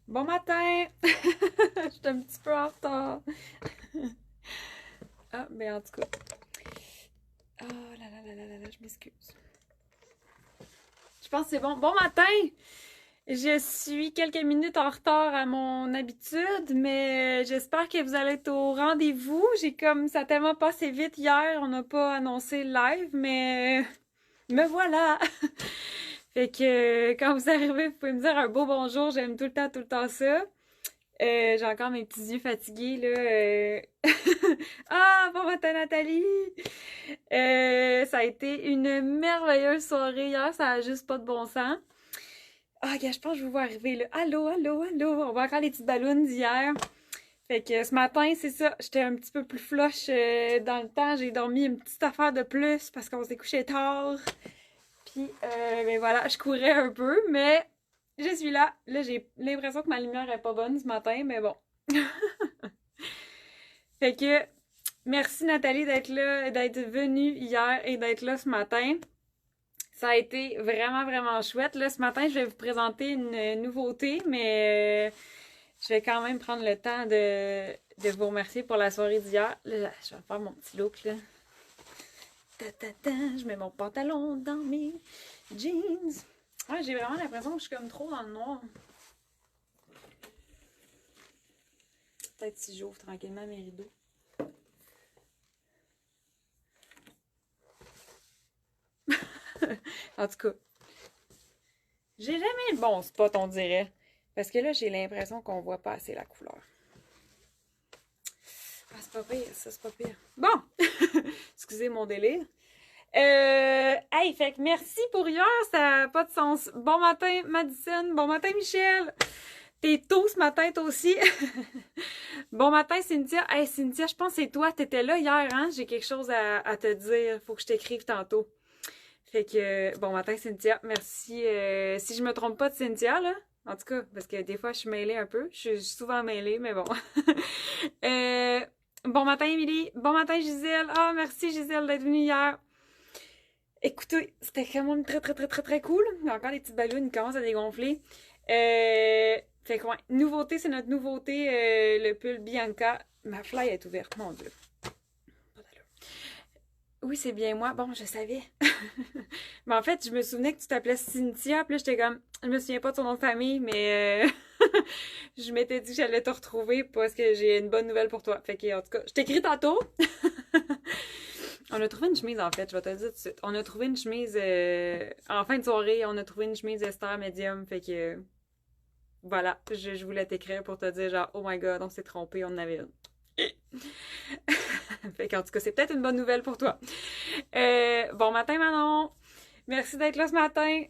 Bon matin! Je suis un petit peu en retard. Ah, ben en tout cas. Oh là là là là là là, je m'excuse. Je pense que c'est bon. Bon matin! Je suis quelques minutes en retard à mon habitude, mais j'espère que vous allez être au rendez-vous. Ça a tellement passé vite hier, on n'a pas annoncé le live, mais me voilà! Fait que quand vous arrivez, vous pouvez me dire un beau bonjour, j'aime tout le temps ça. J'ai encore mes petits yeux fatigués, là. Ah, bon matin, Nathalie! Ça a été une merveilleuse soirée hier, ça a juste pas de bon sens. Ah, gars, je pense que je vous vois arriver, là. Allô, allô, allô! On voit encore les petites ballons d'hier. Fait que ce matin, c'est ça, j'étais un petit peu plus flush dans le temps. J'ai dormi une petite affaire de plus parce qu'on s'est couché tard. Puis, ben voilà, je courais un peu, mais je suis là. Là, j'ai l'impression que ma lumière est pas bonne ce matin, mais bon. Fait que merci Nathalie d'être là, d'être venue hier et d'être là ce matin. Ça a été vraiment chouette. Là, ce matin, je vais vous présenter une nouveauté, mais je vais quand même prendre le temps de vous remercier pour la soirée d'hier. Là, je vais faire mon petit look, là. Ta, ta, ta, je mets mon pantalon dans mes jeans. Ouais, j'ai vraiment l'impression que je suis comme trop dans le noir. Peut-être si j'ouvre tranquillement mes rideaux. En tout cas, j'ai jamais le bon spot, on dirait. Parce que là, j'ai l'impression qu'on voit pas assez la couleur. Ah, c'est pas pire, ça, c'est pas pire. Bon! Excusez mon délire. Hey, fait que merci pour hier, ça n'a pas de sens. Bon matin, Madison. Bon matin, Michel. T'es tôt ce matin, toi aussi. Bon matin, Cynthia. Hey, Cynthia, je pense que c'est toi. T'étais là hier, hein? J'ai quelque chose à te dire. Faut que je t'écrive tantôt. Fait que, bon matin, Cynthia. Merci. Si je me trompe pas de Cynthia, là. En tout cas, parce que des fois, je suis mêlée un peu. Je suis souvent mêlée, mais bon. euh, bon matin, Émilie. Bon matin, Gisèle. Ah, merci, Gisèle, d'être venue hier. Écoutez, c'était quand même très cool. Il y a encore des petites ballons, ils commencent à dégonfler. Fait que ouais, nouveauté, c'est notre nouveauté, le pull Bianca. Ma fly est ouverte, mon Dieu. Oui, c'est bien moi. Bon, je savais. Mais en fait, je me souvenais que tu t'appelais Cynthia, puis là, j'étais comme, je me souviens pas de ton nom de famille, mais je m'étais dit que j'allais te retrouver parce que j'ai une bonne nouvelle pour toi. Fait que, en tout cas, je t'écris tantôt. On a trouvé une chemise, en fait, je vais te le dire tout de suite. On a trouvé une chemise, en fin de soirée, on a trouvé une chemise Esther Medium, fait que, voilà, je voulais t'écrire pour te dire genre, oh my god, on s'est trompé, on en avait une. Fait qu'en tout cas, c'est peut-être une bonne nouvelle pour toi. Bon matin, Manon! Merci d'être là ce matin.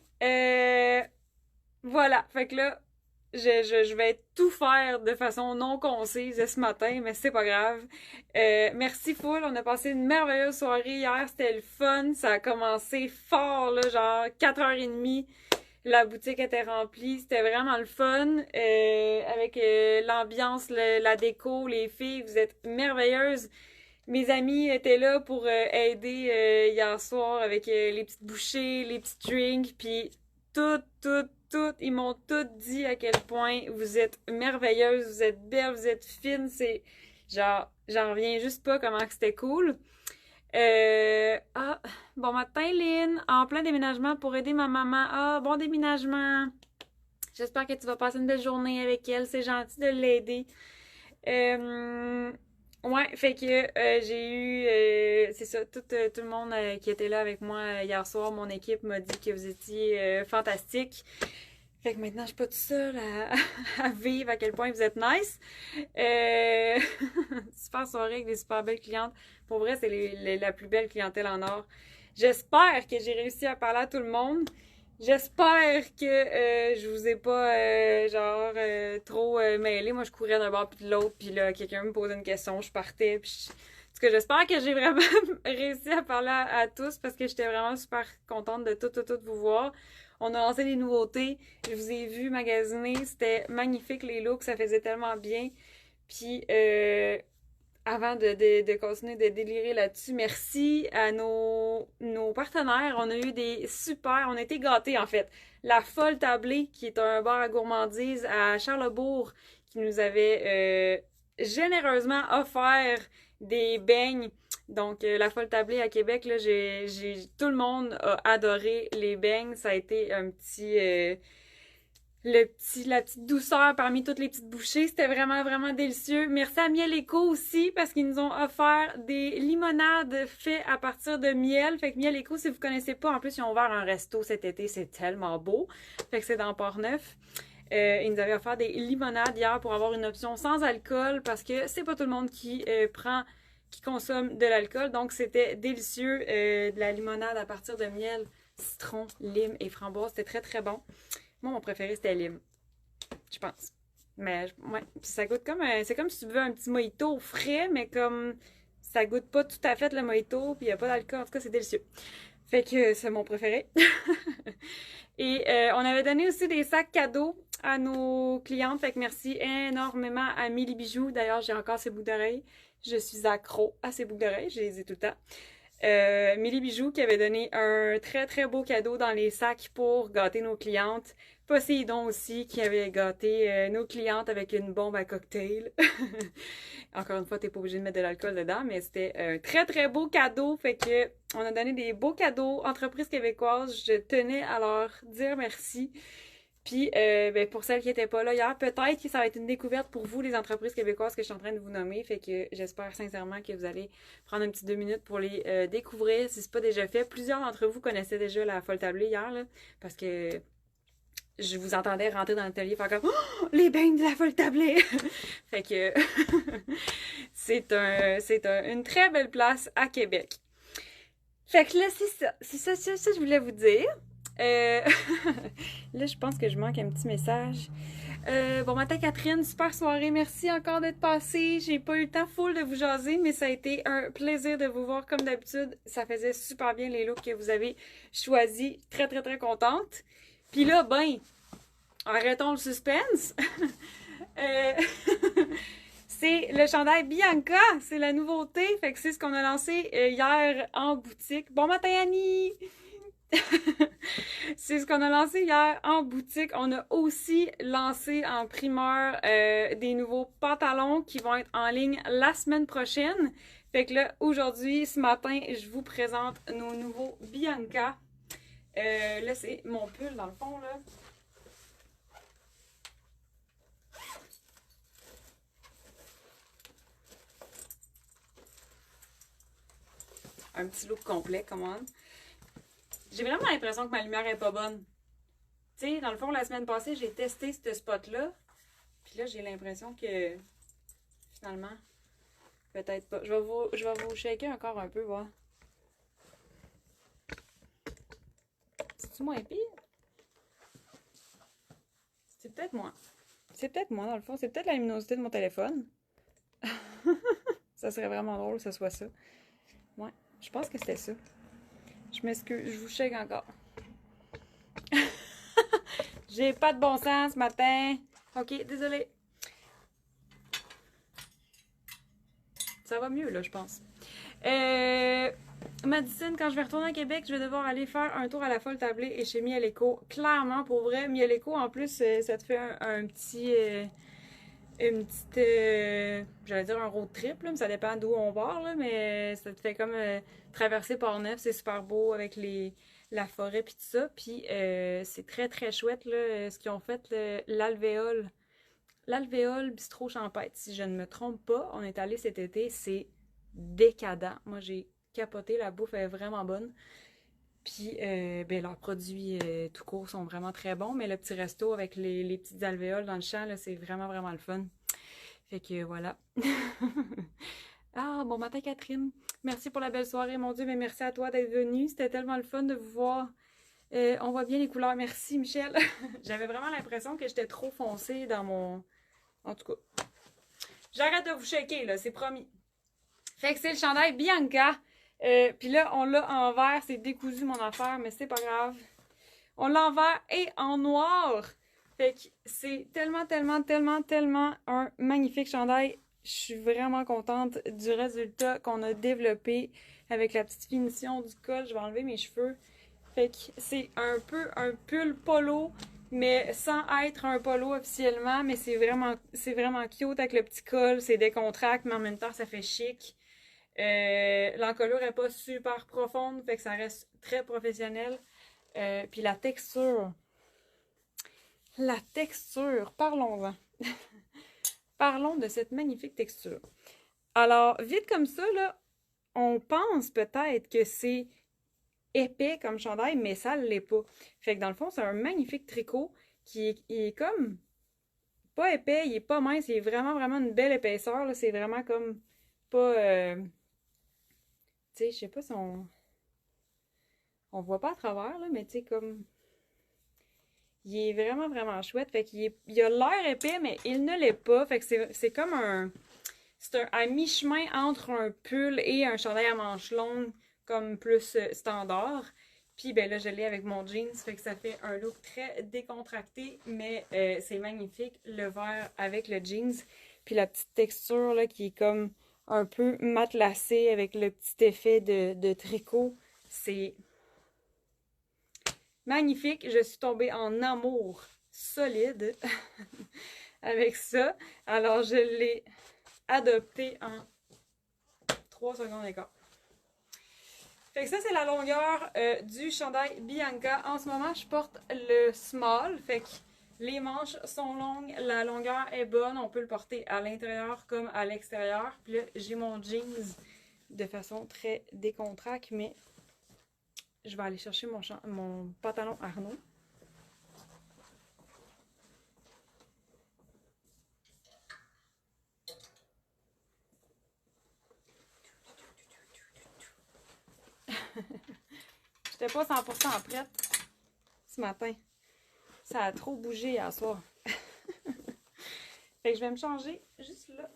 Voilà, fait que là, je vais tout faire de façon non concise ce matin, mais c'est pas grave. Merci full, on a passé une merveilleuse soirée hier, c'était le fun, ça a commencé fort, là, genre 4h30. La boutique était remplie, c'était vraiment le fun. Avec l'ambiance, la déco, les filles, vous êtes merveilleuses. Mes amis étaient là pour aider hier soir avec les petites bouchées, les petits drinks, puis ils m'ont tout dit à quel point vous êtes merveilleuses, vous êtes belles, vous êtes fines, c'est genre, j'en reviens juste pas comment que c'était cool. Ah, bon matin, Lynn. En plein déménagement pour aider ma maman. Ah, bon déménagement. J'espère que tu vas passer une belle journée avec elle. C'est gentil de l'aider. Euh, ouais, fait que j'ai eu, c'est ça, tout le monde qui était là avec moi hier soir, mon équipe m'a dit que vous étiez fantastique. Fait que maintenant, je suis pas toute seule à vivre à quel point vous êtes nice. Euh, super soirée avec des super belles clientes. Pour vrai, c'est la plus belle clientèle en or. J'espère que j'ai réussi à parler à tout le monde. J'espère que je vous ai pas trop mêlé. Moi, je courais d'un bord puis de l'autre, puis là, quelqu'un me posait une question, je partais. En tout cas, j'espère que j'ai vraiment réussi à parler à tous parce que j'étais vraiment super contente de tout vous voir. On a lancé des nouveautés. Je vous ai vu magasiner. C'était magnifique les looks. Ça faisait tellement bien. Puis, avant de continuer de délirer là-dessus, merci à nos partenaires. On a eu des super, on a été gâtés en fait. La Folle Tablée, qui est un bar à gourmandise à Charlesbourg, qui nous avait généreusement offert des beignes. Donc, la Folle Tablée à Québec, là, tout le monde a adoré les beignes. Ça a été un petit... la petite douceur parmi toutes les petites bouchées. C'était vraiment, vraiment délicieux. Merci à Miel Eco aussi parce qu'ils nous ont offert des limonades faites à partir de miel. Fait que Miel Eco, si vous connaissez pas, en plus, ils ont ouvert un resto cet été. C'est tellement beau. Fait que c'est dans Port-Neuf. Ils nous avaient offert des limonades hier pour avoir une option sans alcool parce que c'est pas tout le monde qui consomme de l'alcool. Donc, c'était délicieux. De la limonade à partir de miel, citron, lime et framboise. C'était très, très bon. Moi, mon préféré, c'était lime. Je pense. Mais, ouais. Puis ça goûte comme... c'est comme si tu buvais un petit mojito frais, mais comme... Ça goûte pas tout à fait le mojito, puis il n'y a pas d'alcool. En tout cas, c'est délicieux. Fait que c'est mon préféré. Et on avait donné aussi des sacs cadeaux à nos clientes. Fait que merci énormément à Milly Bijoux. D'ailleurs, j'ai encore ses boucles d'oreilles. Je suis accro à ses boucles d'oreilles. Je les ai tout le temps. Milly Bijoux qui avait donné un très très beau cadeau dans les sacs pour gâter nos clientes. Poséidon aussi qui avait gâté nos clientes avec une bombe à cocktail. Encore une fois, t'es pas obligé de mettre de l'alcool dedans, mais c'était un très très beau cadeau. Fait que on a donné des beaux cadeaux. Entreprises québécoises, je tenais à leur dire merci. Puis, ben, pour celles qui n'étaient pas là hier, peut-être que ça va être une découverte pour vous, les entreprises québécoises que je suis en train de vous nommer. Fait que j'espère sincèrement que vous allez prendre un petit 2 minutes pour les découvrir si c'est pas déjà fait. Plusieurs d'entre vous connaissaient déjà la Folle Tablée hier, là, parce que je vous entendais rentrer dans l'atelier faire comme oh, les beignes de la Folle Tablée! Fait que c'est une très belle place à Québec. Fait que là, c'est ça. C'est ça que je voulais vous dire. Là, je pense que je manque un petit message. Bon matin, Catherine. Super soirée. Merci encore d'être passée. J'ai pas eu le temps full de vous jaser, mais ça a été un plaisir de vous voir comme d'habitude. Ça faisait super bien les looks que vous avez choisis. Très, très, très contente. Puis là, ben, arrêtons le suspense. C'est le chandail Bianca. C'est la nouveauté. Fait que c'est ce qu'on a lancé hier en boutique. Bon matin, Annie! C'est ce qu'on a lancé hier en boutique. On a aussi lancé en primeur des nouveaux pantalons qui vont être en ligne la semaine prochaine. Fait que là, aujourd'hui, ce matin, je vous présente nos nouveaux Bianca. Là, c'est mon pull dans le fond, là. Un petit look complet, comment? J'ai vraiment l'impression que ma lumière est pas bonne. Tu sais, dans le fond, la semaine passée, j'ai testé ce spot-là. Puis là, j'ai l'impression que, finalement, peut-être pas. Je vais vous shaker encore un peu, voir. C'est-tu moins pire? C'est peut-être moi. C'est peut-être moi, dans le fond. C'est peut-être la luminosité de mon téléphone. Ça serait vraiment drôle que ce soit ça. Ouais, je pense que c'était ça. Je m'excuse, je vous shake encore. J'ai pas de bon sens ce matin. Ok, désolé. Ça va mieux, là, je pense. Madison, quand je vais retourner à Québec, je vais devoir aller faire un tour à la Folle Tablée et chez Miel Eco. Clairement, pour vrai, Miel Eco, en plus, ça te fait un petit... une petite... j'allais dire un road trip, là, mais ça dépend d'où on part, là, mais ça te fait comme traverser Port-Neuf, c'est super beau avec la forêt puis tout ça. Puis c'est très, très chouette, là, ce qu'ils ont fait, l'alvéole. L'alvéole bistrot champêtre, si je ne me trompe pas, on est allé cet été, c'est décadent. Moi, j'ai capoté, la bouffe est vraiment bonne. Puis, ben, leurs produits tout court sont vraiment très bons, mais le petit resto avec les petites alvéoles dans le champ, là, c'est vraiment, vraiment le fun. Fait que voilà. Ah, bon matin, Catherine. Merci pour la belle soirée, mon Dieu, mais merci à toi d'être venue. C'était tellement le fun de vous voir. On voit bien les couleurs. Merci, Michel. J'avais vraiment l'impression que j'étais trop foncée dans mon... En tout cas, j'arrête de vous shaker, là, c'est promis. Fait que c'est le chandail Bianca. Puis là, on l'a en vert. C'est décousu, mon affaire, mais c'est pas grave. On l'a en vert et en noir. Fait que c'est tellement, tellement, tellement, tellement un magnifique chandail. je suis vraiment contente du résultat qu'on a développé avec la petite finition du col. Je vais enlever mes cheveux. Fait que c'est un peu un pull polo, mais sans être un polo officiellement, mais c'est vraiment cute avec le petit col, c'est décontracté, mais en même temps ça fait chic. L'encolure est pas super profonde, fait que ça reste très professionnel. Puis la texture, parlons-en. Parlons de cette magnifique texture. Alors, vite comme ça, là, on pense peut-être que c'est épais comme chandail, mais ça l'est pas. Fait que dans le fond, c'est un magnifique tricot il est comme pas épais, il est pas mince, il est vraiment une belle épaisseur. C'est vraiment comme pas. Tu sais, je sais pas si on voit pas à travers, là, mais tu sais, comme. Il est vraiment chouette. Fait il a l'air épais, mais il ne l'est pas. Fait que c'est comme un. C'est à mi-chemin entre un pull et un chandail à manches longues, comme plus standard. Puis ben là, je l'ai avec mon jeans, fait que ça fait un look très décontracté, mais c'est magnifique, le vert avec le jeans. Puis la petite texture là, qui est comme un peu matelassée avec le petit effet de tricot. C'est magnifique. Je suis tombée en amour solide avec ça. Alors, je l'ai adopté en 3 secondes d'écart. Fait que ça, c'est la longueur du chandail Bianca. En ce moment, je porte le small. Fait que les manches sont longues, la longueur est bonne. On peut le porter à l'intérieur comme à l'extérieur. Puis là, j'ai mon jeans de façon très décontractée, mais je vais aller chercher mon pantalon Arnaud. J'étais pas 100% prête ce matin. Ça a trop bougé hier soir. Fait que je vais me changer juste là.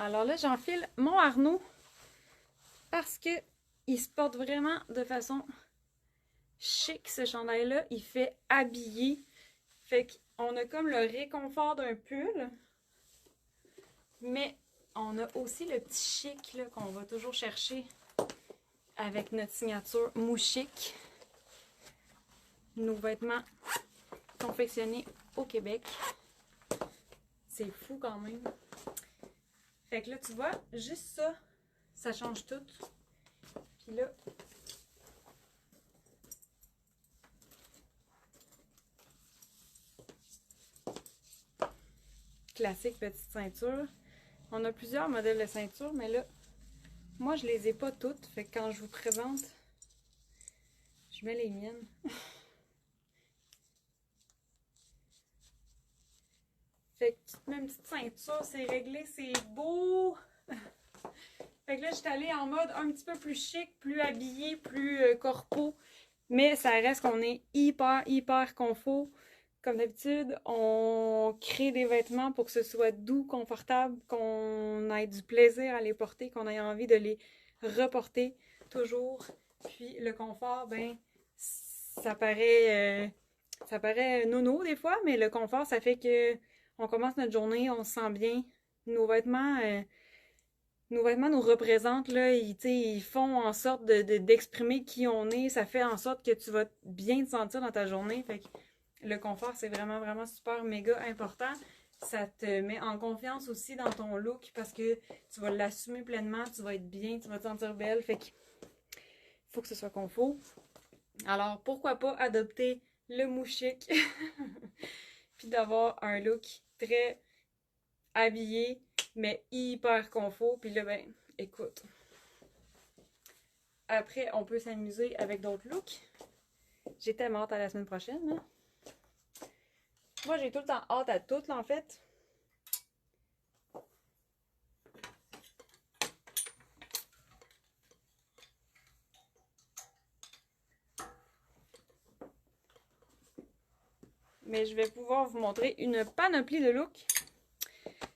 Alors là, j'enfile mon Arnaud parce que il se porte vraiment de façon chic, ce chandail-là. Il fait habiller. Fait qu'on a comme le réconfort d'un pull, mais on a aussi le petit chic qu'on va toujours chercher avec notre signature Mouchic. Nos vêtements confectionnés au Québec. C'est fou quand même. Fait que là, tu vois, juste ça, ça change tout. Puis là, classique petite ceinture. On a plusieurs modèles de ceinture, mais là, moi, je les ai pas toutes. Fait que quand je vous présente, je mets les miennes. Fait que tu te mets une petite ceinture, c'est réglé, c'est beau! Fait que là, je suis allée en mode un petit peu plus chic, plus habillé, plus corpo. Mais ça reste qu'on est hyper confort. Comme d'habitude, on crée des vêtements pour que ce soit doux, confortable, qu'on ait du plaisir à les porter, qu'on ait envie de les reporter toujours. Puis le confort, ben, ça paraît nono des fois, mais le confort, ça fait que on commence notre journée, on se sent bien. Nos vêtements, nos vêtements nous représentent, là, ils font en sorte d'exprimer qui on est. Ça fait en sorte que tu vas bien te sentir dans ta journée. Fait que le confort, c'est vraiment super méga important. Ça te met en confiance aussi dans ton look parce que tu vas l'assumer pleinement, tu vas être bien, tu vas te sentir belle. Fait que faut que ce soit confort. Alors, pourquoi pas adopter le mouchic puis d'avoir un look très habillé, mais hyper confort. Puis là, ben, écoute. Après, on peut s'amuser avec d'autres looks. J'ai tellement hâte à la semaine prochaine. Hein? Moi, j'ai tout le temps hâte à tout, là, en fait. mais je vais pouvoir vous montrer une panoplie de looks.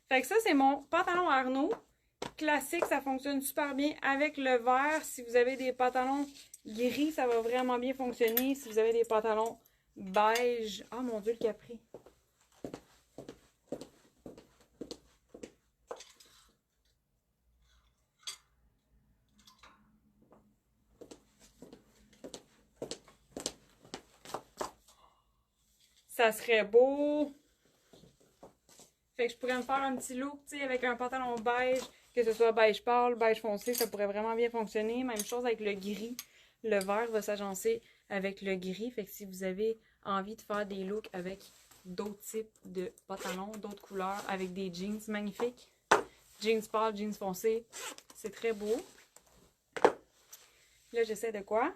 Fait que ça, c'est mon pantalon Arnaud. Classique, ça fonctionne super bien avec le vert. Si vous avez des pantalons gris, ça va vraiment bien fonctionner. Si vous avez des pantalons beige... Oh mon Dieu, le capri! Ça serait beau! Fait que je pourrais me faire un petit look, tu sais, avec un pantalon beige, que ce soit beige pâle, beige foncé, ça pourrait vraiment bien fonctionner. Même chose avec le gris. Le vert va s'agencer avec le gris. Fait que si vous avez envie de faire des looks avec d'autres types de pantalons, d'autres couleurs, avec des jeans magnifiques, jeans pâle, jeans foncé, c'est très beau. Là, j'essaie de quoi?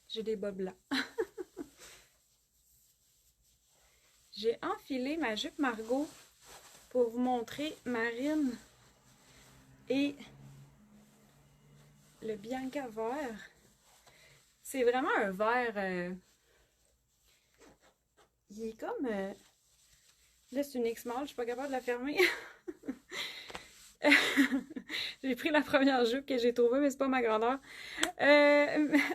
J'ai des bas blancs. J'ai enfilé ma jupe Margot pour vous montrer Marine et le Bianca vert. C'est vraiment un vert... il est comme... là, c'est une X-Mall, je suis pas capable de la fermer. J'ai pris la première jupe que j'ai trouvée, mais c'est pas ma grandeur.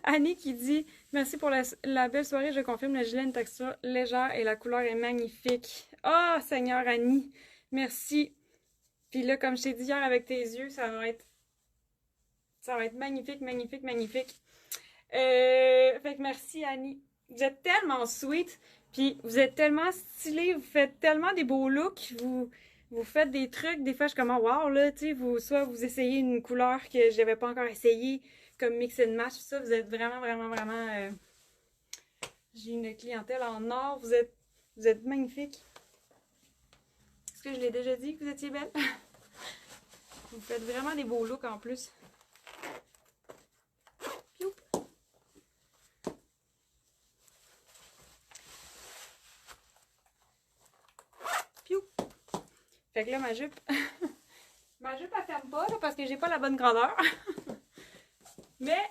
Annie qui dit « Merci pour la belle soirée, je confirme, le gilet a une texture légère et la couleur est magnifique. » Oh, Seigneur Annie, merci. Puis là, comme je t'ai dit hier avec tes yeux, ça va être magnifique, magnifique, magnifique. Fait que merci Annie. Vous êtes tellement sweet, puis vous êtes tellement stylé, vous faites tellement des beaux looks, vous faites des trucs, des fois je suis comme wow là, tu sais, soit vous essayez une couleur que j'avais pas encore essayé, comme mix and match, tout ça, vous êtes vraiment, vraiment, vraiment... j'ai une clientèle en or, vous êtes magnifique. Est-ce que je l'ai déjà dit que vous étiez belle? Vous faites vraiment des beaux looks en plus. Pioup. Pioup. Fait que là, ma jupe, ma jupe, elle ferme pas là, parce que j'ai pas la bonne grandeur. Mais,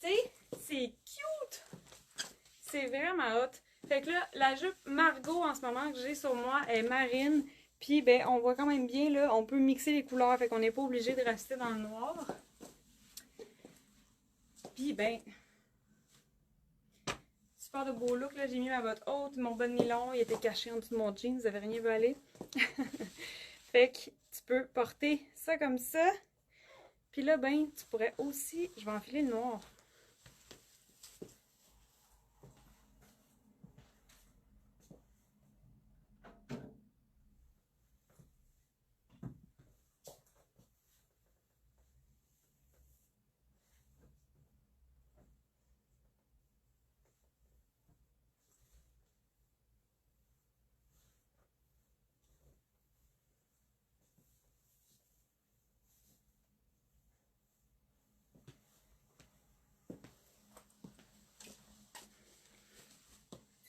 tu sais, c'est cute! C'est vraiment hot. Fait que là, la jupe Margot en ce moment que j'ai sur moi est marine. Puis, ben, on voit quand même bien, là, on peut mixer les couleurs. Fait qu'on n'est pas obligé de rester dans le noir. Puis, ben, super de beau look, là. J'ai mis ma botte haute, mon bas de nylon, il était caché en dessous de mon jean, vous avez rien vu aller. Fait que tu peux porter ça comme ça. Puis là, ben, tu pourrais aussi, je vais enfiler le noir.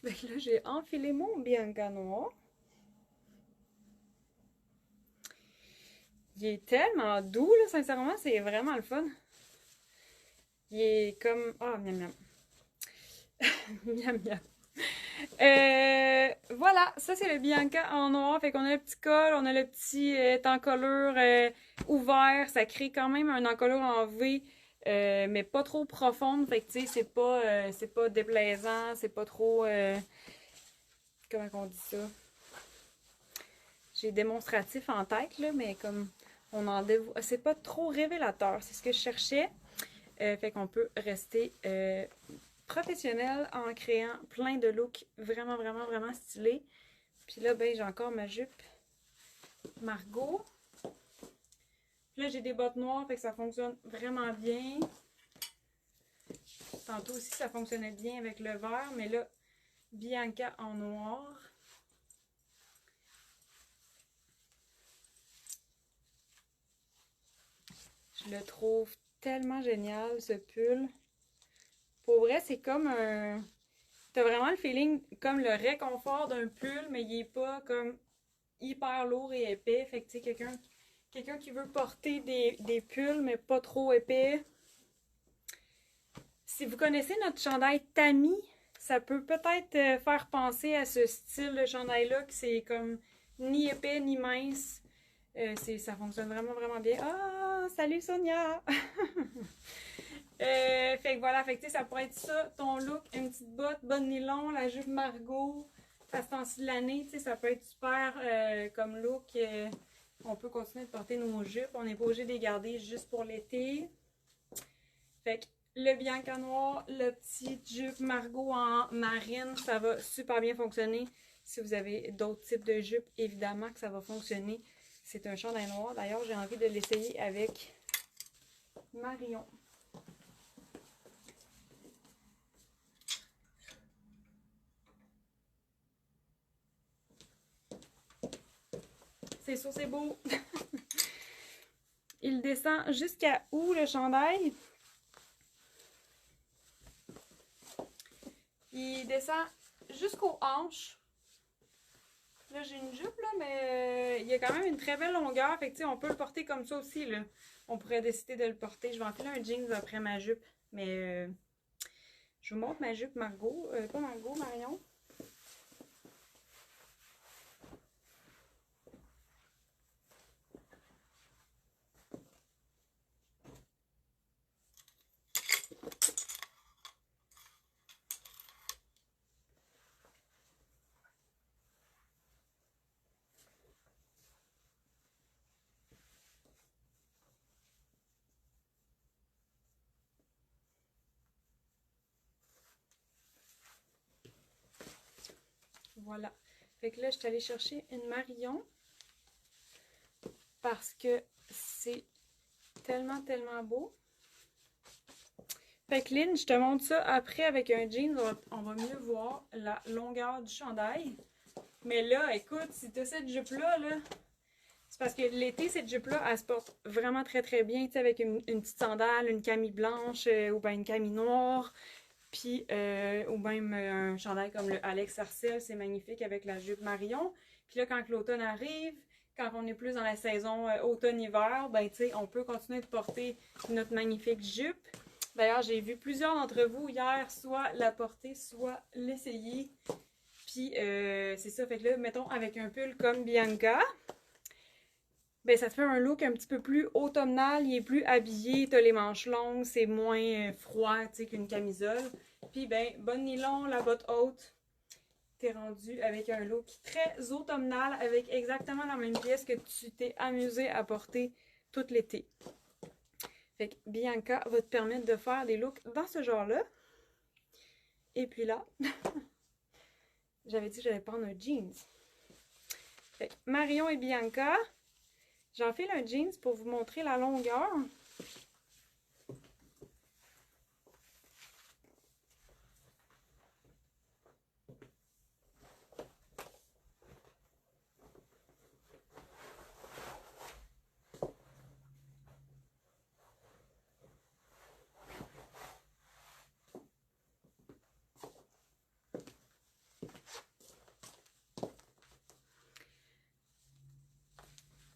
Fait que là, j'ai enfilé mon Bianca noir. Il est tellement doux, là, sincèrement, c'est vraiment le fun. Il est comme... Ah, miam miam. Miam miam. Voilà, ça c'est le Bianca en noir. Fait qu'on a le petit col, on a le petit encolure ouvert. Ça crée quand même un encolure en V, mais pas trop profonde. Fait que tu sais, c'est pas déplaisant, c'est pas trop... comment on dit ça? J'ai démonstratif en tête, là, mais comme on en dévoue... C'est pas trop révélateur, c'est ce que je cherchais. Fait qu'on peut rester professionnel en créant plein de looks vraiment, vraiment, vraiment stylés. Puis là, ben, j'ai encore ma jupe Margot. Puis là, j'ai des bottes noires, fait que ça fonctionne vraiment bien. Tantôt aussi, ça fonctionnait bien avec le vert, mais là, Bianca en noir. Je le trouve tellement génial, ce pull. Pour vrai, c'est comme un... T'as vraiment le feeling comme le réconfort d'un pull, mais il est pas comme hyper lourd et épais. Fait que tu sais, quelqu'un qui veut porter des pulls, mais pas trop épais. Si vous connaissez notre chandail Tammy, ça peut peut-être faire penser à ce style de chandail-là, que c'est comme ni épais ni mince. Ça fonctionne vraiment, vraiment bien. Ah, salut Sonia! Fait que voilà, fait que ça pourrait être ça, ton look, une petite botte, bonne nylon, la jupe Margot, à ce temps-ci de l'année, ça peut être super comme look. On peut continuer de porter nos jupes, on n'est pas obligé de les garder juste pour l'été. Fait que le Bianca noir, le petit jupe Margot en marine, ça va super bien fonctionner. Si vous avez d'autres types de jupes, évidemment que ça va fonctionner. C'est un chandail noir. D'ailleurs, j'ai envie de l'essayer avec Marion. C'est sûr, c'est beau. Il descend jusqu'à où le chandail? Il descend jusqu'aux hanches. Là, j'ai une jupe, là, mais il y a quand même une très belle longueur. Fait que, on peut le porter comme ça aussi, là. On pourrait décider de le porter. Je vais enfiler un jeans après ma jupe. Mais je vous montre ma jupe Margot. Pas Margot, Marion. Voilà. Fait que là, je suis allée chercher une Marion. Parce que c'est tellement, tellement beau. Fait que Lynn, je te montre ça après avec un jean. On va mieux voir la longueur du chandail. Mais là, écoute, si tu as cette jupe-là, là, c'est parce que l'été, cette jupe-là, elle se porte vraiment très très bien, tu sais, avec une petite sandale, une camie blanche ou bien une camie noire. Puis, ou même un chandail comme le Alex Sarcel, c'est magnifique avec la jupe Marion. Puis là, quand l'automne arrive, quand on est plus dans la saison automne-hiver, ben tu sais, on peut continuer de porter notre magnifique jupe. D'ailleurs, j'ai vu plusieurs d'entre vous hier soit la porter, soit l'essayer. Puis c'est ça, fait que là, mettons avec un pull comme Bianca, ben ça te fait un look un petit peu plus automnal, il est plus habillé, t'as les manches longues, c'est moins froid, tu sais, qu'une camisole. Puis ben, bonne nylon, la botte haute, t'es rendu avec un look très automnal, avec exactement la même pièce que tu t'es amusé à porter tout l'été. Fait que Bianca va te permettre de faire des looks dans ce genre-là. Et puis là, j'avais dit que j'allais prendre un jeans. Fait que Marion et Bianca, j'enfile un jeans pour vous montrer la longueur.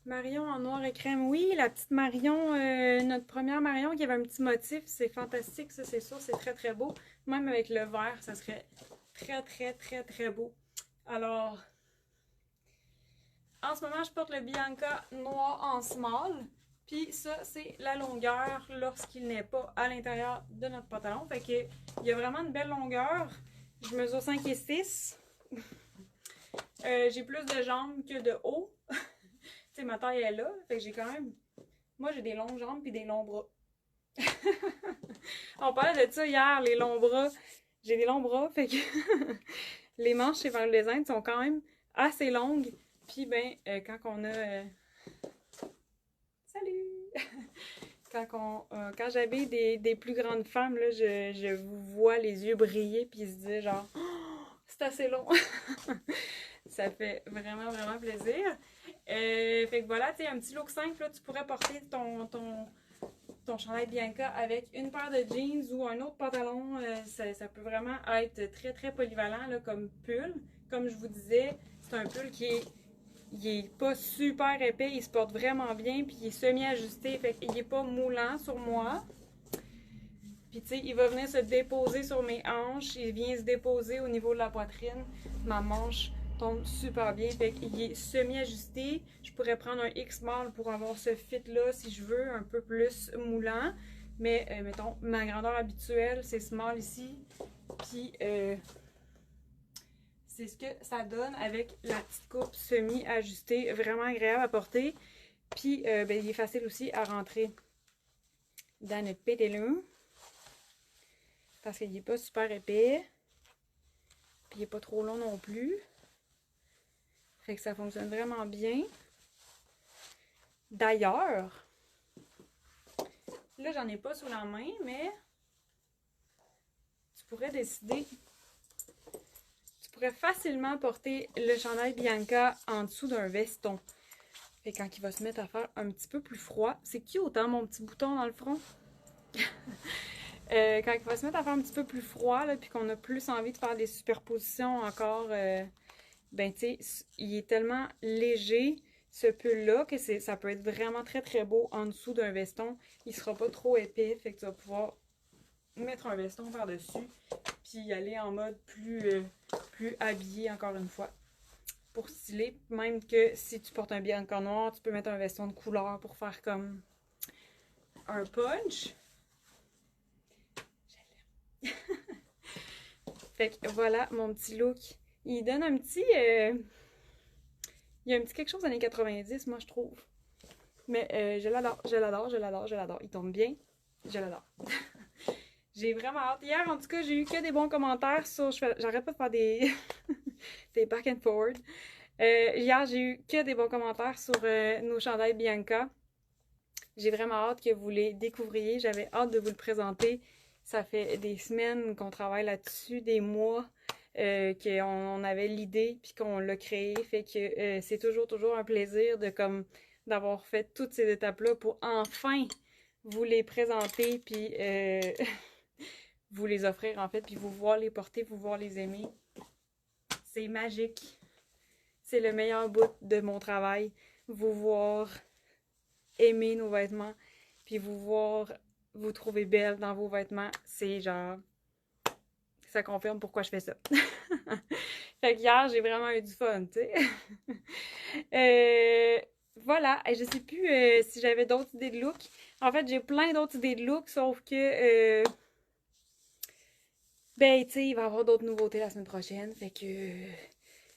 Marion en noir et crème, oui, la petite Marion, notre première Marion qui avait un petit motif, c'est fantastique, ça c'est sûr, c'est très très beau. Même avec le vert, ça serait très très très très beau. Alors, en ce moment, je porte le Bianca noir en small, puis ça c'est la longueur lorsqu'il n'est pas à l'intérieur de notre pantalon. Fait que il y a vraiment une belle longueur. Je mesure 5 et 6. J'ai plus de jambes que de haut. Tu sais, ma taille est là, fait que j'ai quand même... Moi, j'ai des longues jambes puis des longs bras. On parlait de ça hier, les longs bras. J'ai des longs bras, fait que les manches chez Van Design sont quand même assez longues. Puis, ben, quand on a... Salut! Quand j'habille des plus grandes femmes, là, je vous vois les yeux briller, puis ils se disent genre, oh, c'est assez long. Ça fait vraiment, vraiment plaisir. Fait que voilà, tu sais, un petit look simple, là, tu pourrais porter ton chandail Bianca avec une paire de jeans ou un autre pantalon, ça peut vraiment être très très polyvalent là, comme pull. Comme je vous disais, c'est un pull il est pas super épais, il se porte vraiment bien, puis il est semi-ajusté, fait qu'il est pas moulant sur moi. Puis tu sais, il va venir se déposer sur mes hanches, il vient se déposer au niveau de la poitrine. Ma manche tombe super bien, fait qu'il est semi-ajusté. Je pourrais prendre un X-Small pour avoir ce fit-là si je veux, un peu plus moulant. Mais mettons, ma grandeur habituelle, c'est small ici. Puis c'est ce que ça donne avec la petite coupe semi-ajustée, vraiment agréable à porter. Puis ben, il est facile aussi à rentrer dans notre pétélin. Parce qu'il n'est pas super épais. Puis il n'est pas trop long non plus. Fait que ça fonctionne vraiment bien. D'ailleurs, là j'en ai pas sous la main, mais tu pourrais décider. Tu pourrais facilement porter le chandail Bianca en dessous d'un veston. Fait que quand il va se mettre à faire un petit peu plus froid, c'est cute hein, mon petit bouton dans le front. Quand il va se mettre à faire un petit peu plus froid, puis qu'on a plus envie de faire des superpositions encore, ben tu sais, il est tellement léger, ce pull-là, que ça peut être vraiment très très beau en dessous d'un veston. Il sera pas trop épais, fait que tu vas pouvoir mettre un veston par-dessus, puis y aller en mode plus habillé encore une fois. Pour styler, même que si tu portes un Bianca noir, tu peux mettre un veston de couleur pour faire comme un punch. Fait que voilà mon petit look. Il donne un petit... il y a un petit quelque chose des années 90, moi je trouve. Mais je l'adore, je l'adore, je l'adore, je l'adore. Il tombe bien, je l'adore. J'ai vraiment hâte. Hier, en tout cas, j'ai eu que des bons commentaires sur... J'arrête pas de faire des... des back and forward. Hier, j'ai eu que des bons commentaires sur nos chandails Bianca. J'ai vraiment hâte que vous les découvriez. J'avais hâte de vous le présenter. Ça fait des semaines qu'on travaille là-dessus, des mois qu'on avait l'idée puis qu'on l'a créé. Fait que c'est toujours un plaisir de d'avoir fait toutes ces étapes-là pour enfin vous les présenter puis vous les offrir en fait, puis vous voir les porter, vous voir les aimer. C'est magique. C'est le meilleur bout de mon travail. Vous voir aimer nos vêtements, puis vous voir vous trouver belle dans vos vêtements, c'est genre... Ça confirme pourquoi je fais ça. Fait qu'hier, j'ai vraiment eu du fun, tu sais. Voilà, je sais plus si j'avais d'autres idées de look. En fait, j'ai plein d'autres idées de look, sauf que... ben, tu sais, il va y avoir d'autres nouveautés la semaine prochaine, fait que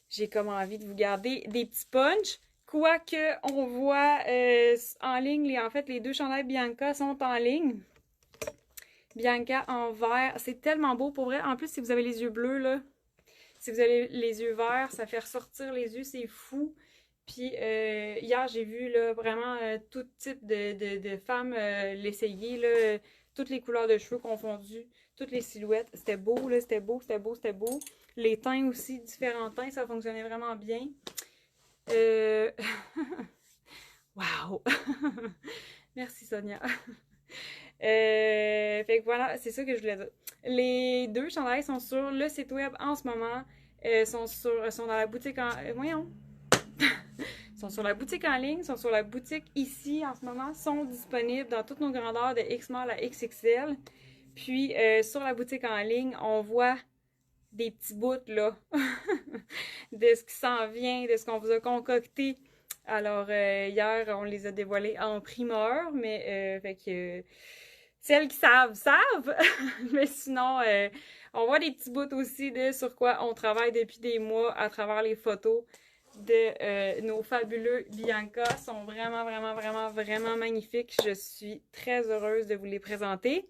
j'ai comme envie de vous garder des petits punchs. Quoique, on voit en ligne, en fait, les deux chandails Bianca sont en ligne. Bianca en vert, c'est tellement beau pour vrai. En plus, si vous avez les yeux bleus, là, si vous avez les yeux verts, ça fait ressortir les yeux, c'est fou. Puis hier, j'ai vu là, vraiment tout type de femmes l'essayer, là, toutes les couleurs de cheveux confondues, toutes les silhouettes. C'était beau, là, c'était beau, c'était beau, c'était beau. Les teints aussi, différents teints, ça fonctionnait vraiment bien. Wow! Merci Sonia. Fait que voilà, c'est ça que je voulais dire. Les deux chandails sont sur le site web en ce moment. Sont dans la boutique en... voyons! sont sur la boutique en ligne, sont sur la boutique ici en ce moment, sont disponibles dans toutes nos grandeurs de X-Small à XXL. Puis sur la boutique en ligne, on voit des petits bouts là de ce qui s'en vient, de ce qu'on vous a concocté. Alors hier, on les a dévoilés en primeur, mais fait que celles qui savent, savent! Mais sinon, on voit des petits bouts aussi de sur quoi on travaille depuis des mois à travers les photos de nos fabuleux Bianca. Ils sont vraiment, vraiment, vraiment, vraiment magnifiques. Je suis très heureuse de vous les présenter.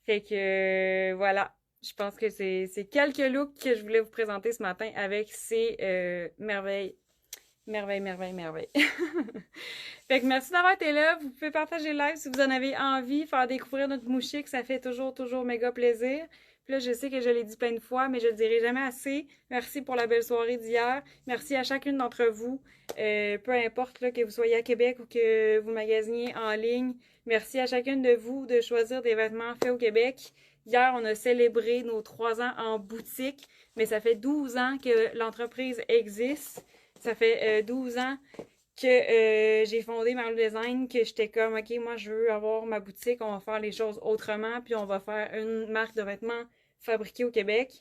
Fait que voilà, je pense que c'est quelques looks que je voulais vous présenter ce matin avec ces merveilles. Merveille, merveille, merveille. Fait que merci d'avoir été là. Vous pouvez partager le live si vous en avez envie, faire découvrir notre mouchique, ça fait toujours, toujours méga plaisir. Puis là, je sais que je l'ai dit plein de fois, mais je le dirai jamais assez. Merci pour la belle soirée d'hier. Merci à chacune d'entre vous. Peu importe là, que vous soyez à Québec ou que vous magasiniez en ligne. Merci à chacune de vous de choisir des vêtements faits au Québec. Hier, on a célébré nos 3 ans en boutique, mais ça fait 12 ans que l'entreprise existe. Ça fait 12 ans que j'ai fondé Marlou Design, que j'étais comme, OK, moi, je veux avoir ma boutique, on va faire les choses autrement, puis on va faire une marque de vêtements fabriquée au Québec.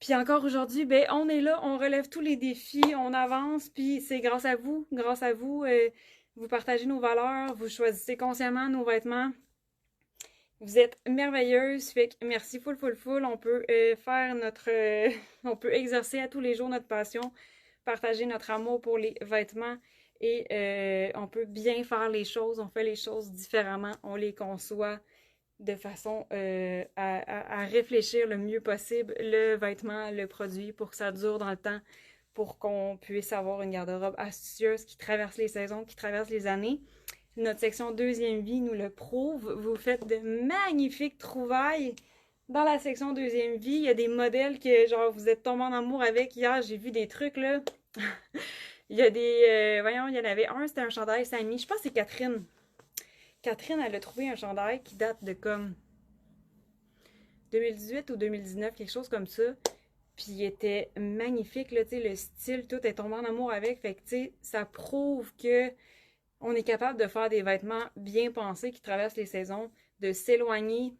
Puis encore aujourd'hui, ben, on est là, on relève tous les défis, on avance, puis c'est grâce à vous, vous partagez nos valeurs, vous choisissez consciemment nos vêtements. Vous êtes merveilleuses, fait que merci full, full, full. On peut faire on peut exercer à tous les jours notre passion, partager notre amour pour les vêtements et on peut bien faire les choses. On fait les choses différemment, on les conçoit de façon à réfléchir le mieux possible le vêtement, le produit pour que ça dure dans le temps, pour qu'on puisse avoir une garde-robe astucieuse qui traverse les saisons, qui traverse les années. Notre section deuxième vie nous le prouve. Vous faites de magnifiques trouvailles. Dans la section deuxième vie, il y a des modèles que genre vous êtes tombés en amour avec. Hier, j'ai vu des trucs là. Il y a des... voyons, il y en avait un, c'était un chandail Samy. Je pense que c'est Catherine. Catherine, elle a trouvé un chandail qui date de comme 2018 ou 2019, quelque chose comme ça. Puis il était magnifique, là, tu sais, le style, tout est tombé en amour avec. Fait que, tu sais, ça prouve que on est capable de faire des vêtements bien pensés qui traversent les saisons, de s'éloigner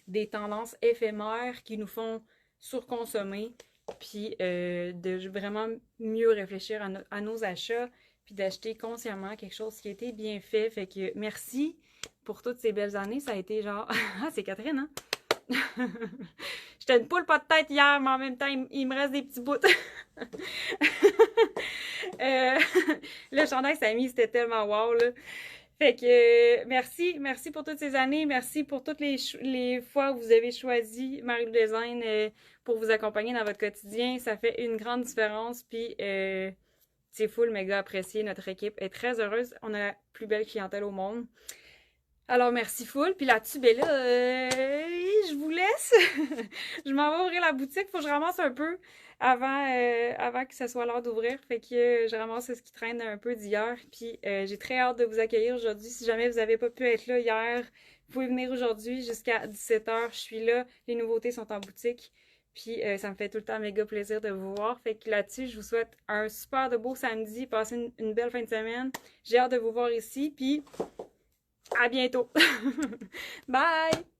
des tendances éphémères qui nous font surconsommer, puis de vraiment mieux réfléchir à nos achats, puis d'acheter consciemment quelque chose qui a été bien fait. Fait que merci pour toutes ces belles années. Ça a été genre... Ah, c'est Catherine, hein? J'étais une poule pas de tête hier, mais en même temps, il me reste des petits bouts. Le chandail Samy, c'était tellement wow, là. Fait que merci pour toutes ces années, merci pour toutes les fois où vous avez choisi Marlou Design pour vous accompagner dans votre quotidien. Ça fait une grande différence, puis c'est full méga apprécié. Notre équipe est très heureuse. On a la plus belle clientèle au monde. Alors, merci full. Puis là-dessus, ben là, je vous laisse. Je m'en vais ouvrir la boutique. Faut que je ramasse un peu avant que ce soit l'heure d'ouvrir. Fait que je ramasse ce qui traîne un peu d'hier. Puis j'ai très hâte de vous accueillir aujourd'hui. Si jamais vous n'avez pas pu être là hier, vous pouvez venir aujourd'hui jusqu'à 17h. Je suis là. Les nouveautés sont en boutique. Puis ça me fait tout le temps méga plaisir de vous voir. Fait que là-dessus, je vous souhaite un super de beau samedi. Passez une belle fin de semaine. J'ai hâte de vous voir ici. Puis... à bientôt. Bye!